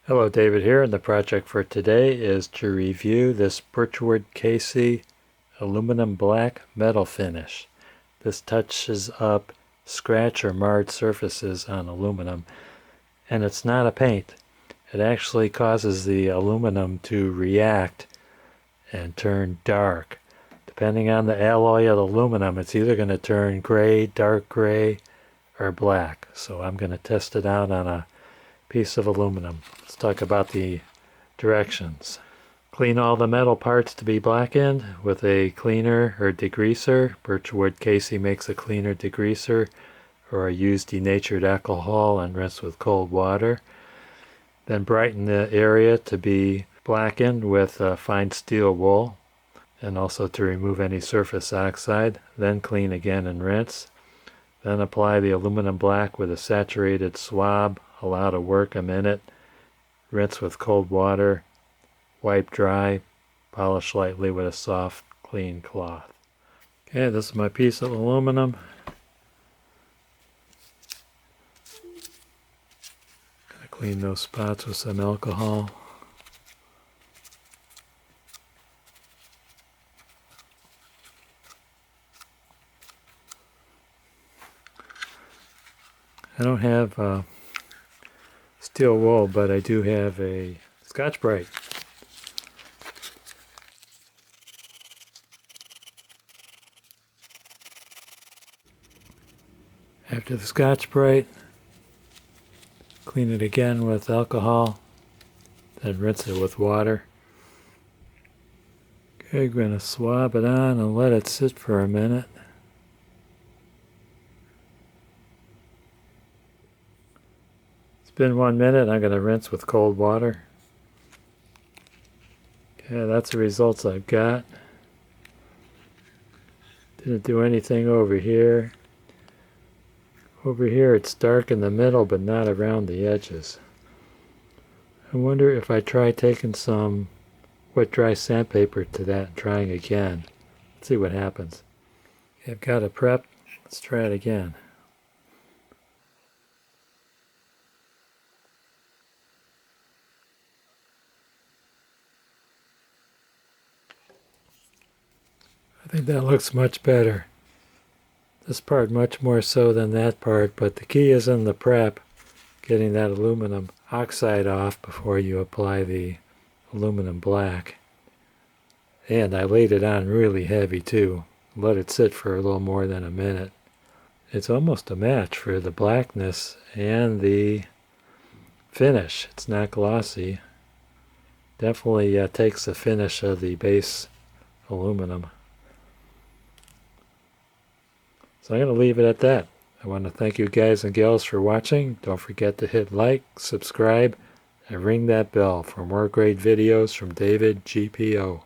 Hello, David here, and the project for today is to review this Birchwood KC aluminum black metal finish. This touches up scratch or marred surfaces on aluminum, and it's not a paint. It actually causes the aluminum to react and turn dark. Depending on the alloy of the aluminum, it's either going to turn gray, dark gray, or black. So I'm going to test it out on a piece of aluminum. Let's talk about the directions. Clean all the metal parts to be blackened with a cleaner or degreaser. Birchwood KC makes a cleaner degreaser, or use denatured alcohol and rinse with cold water. Then brighten the area to be blackened with fine steel wool, and also to remove any surface oxide. Then clean again and rinse. Then apply the aluminum black with a saturated swab. Allow to work a minute. Rinse with cold water. Wipe dry. Polish lightly with a soft, clean cloth. Okay, this is my piece of aluminum. Gonna clean those spots with some alcohol. I don't have steel wool, but I do have a Scotch-Brite. After the Scotch-Brite, clean it again with alcohol, then rinse it with water. Okay, we're going to swab it on and let it sit for a minute. It's been 1 minute. I'm going to rinse with cold water. Okay, that's the results I've got. Didn't do anything over here. Over here it's dark in the middle, but not around the edges. I wonder if I try taking some wet dry sandpaper to that and trying again. Let's see what happens. Okay, I've got it prepped. Let's try it again. I think that looks much better. This part much more so than that part, but the key is in the prep, getting that aluminum oxide off before you apply the aluminum black. And I laid it on really heavy too. Let it sit for a little more than a minute. It's almost a match for the blackness and the finish. It's not glossy. Definitely takes the finish of the base aluminum. So I'm going to leave it at that. I want to thank you guys and gals for watching. Don't forget to hit like, subscribe, and ring that bell for more great videos from David GPO.